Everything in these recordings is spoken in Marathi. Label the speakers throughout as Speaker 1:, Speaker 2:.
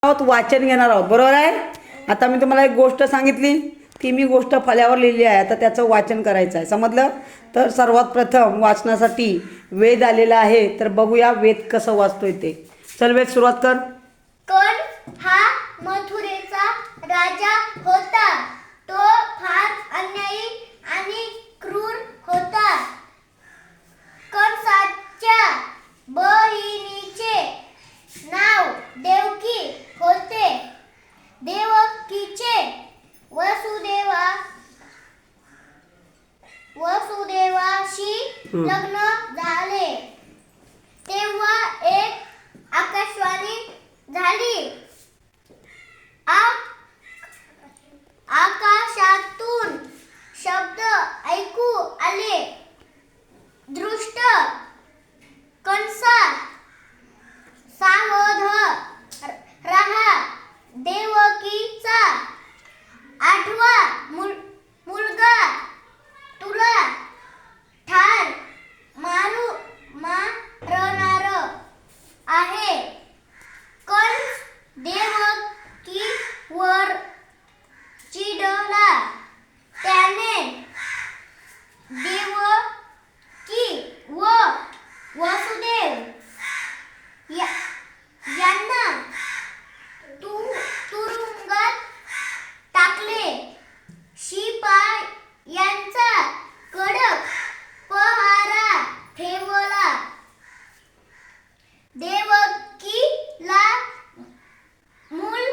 Speaker 1: आहोत वाचन घेणार आहोत, बरोबर आहे. आता मी तुम्हाला एक गोष्ट सांगितली, ती मी गोष्ट फळ्यावर लिहिली आहे. आता त्याचं वाचन करायचं आहे, समजलं. तर सर्वात प्रथम वाचनासाठी वेद आलेला आहे. तर बघूया वेद कसं वाचतोय ते. चल वेद सुरुवात कर.
Speaker 2: कंस हा मथुरेचा राजा होता. तो फार अन्यायी आणि क्रूर होता. कंसाच्या बहिणीचे नाव देवकी होते. देवकीचे वसुदेवाशी लग्न झाले. तेव्हा एक आकाशवाणी झाली. आकाशातून शब्द ऐकू आले. दृष्ट कंसा, सावध रहा. देवकीचा 8वा मुलगा तुला ठार मारणार आहे. कंस देवकीवर चिडला. त्याने देवकी व वसुदेव यांना तुरुंगात टाकले. शिपायांचा कडक पहारा ठेवला. देवकीला मूल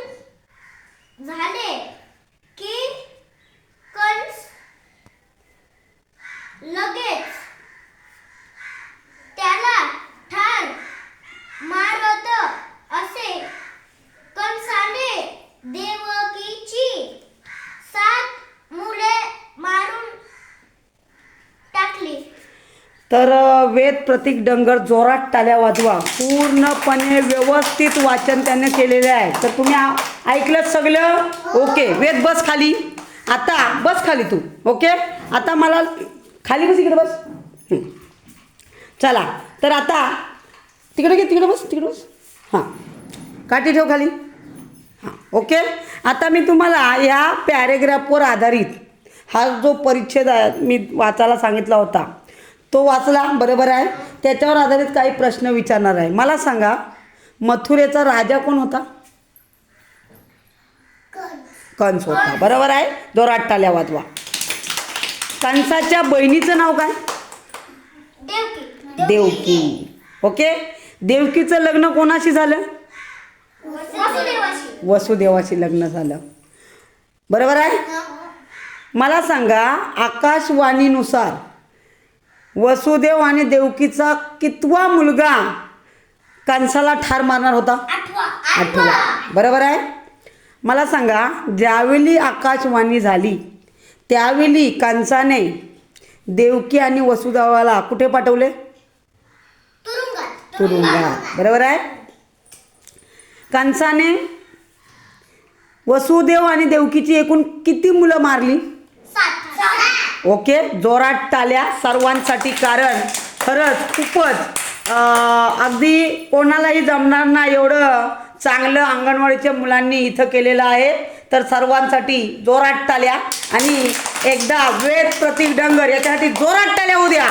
Speaker 2: झाले की कंस लगेच त्याला ठार मारत असे. कंसाने देवकीची 7 मुले मारून टाकली.
Speaker 1: तर वेद प्रतीक डंगर जोरात टाळ्या वाजवा. पूर्णपणे व्यवस्थित वाचन त्याने केलेले आहे. तर तुम्ही ऐकलं सगळं? ओके. वेद बस खाली. आता बस खाली तू. ओके. आता मला खाली बस, इकडे बस. चला, तर आता तिकडे घे, तिकडे बस, तिकडे बस. हां, काठी ठेव खाली. हां, ओके. आता मी तुम्हाला ह्या पॅरेग्राफवर आधारित हा जो परिच्छेद आहे मी वाचायला सांगितला होता तो वाचला, बरोबर आहे. त्याच्यावर आधारित काही प्रश्न विचारणार आहे. मला सांगा, मथुरेचा राजा कोण होता? कंस होता, बरोबर आहे. जोरात टाळ्या वाजवा. कंसाच्या बहिणीचं नाव काय? देवकी. ओके. देवकीचं लग्न कोणाशी झालं? वसुदेवाशी लग्न झालं, बरोबर आहे. मला सांगा, आकाशवाणीनुसार वसुदेव आणि देवकीचा कितवा मुलगा कंसाला ठार मारणार होता? 8वा, बरोबर आहे. मला सांगा, ज्यावेळी आकाशवाणी झाली त्यावेळी कंसाने देवकी आणि वसुदेवाला कुठे पाठवले? तुरुंगात, बरोबर आहे. कंसाने वसुदेव आणि देवकीची एकूण किती मुलं मारली?
Speaker 2: 7.
Speaker 1: ओके. जोरात टाळ्या सर्वांसाठी, कारण खरंच खूपच अगदी कोणालाही जमणार नाही एवढं चांगलं अंगणवाडीच्या मुलांनी इथं केलेलं आहे. तर सर्वांसाठी जोरात टाळ्या. आणि एकदा वेद प्रतीक डंगर याच्यासाठी जोरात टाळ्या होऊ द्या.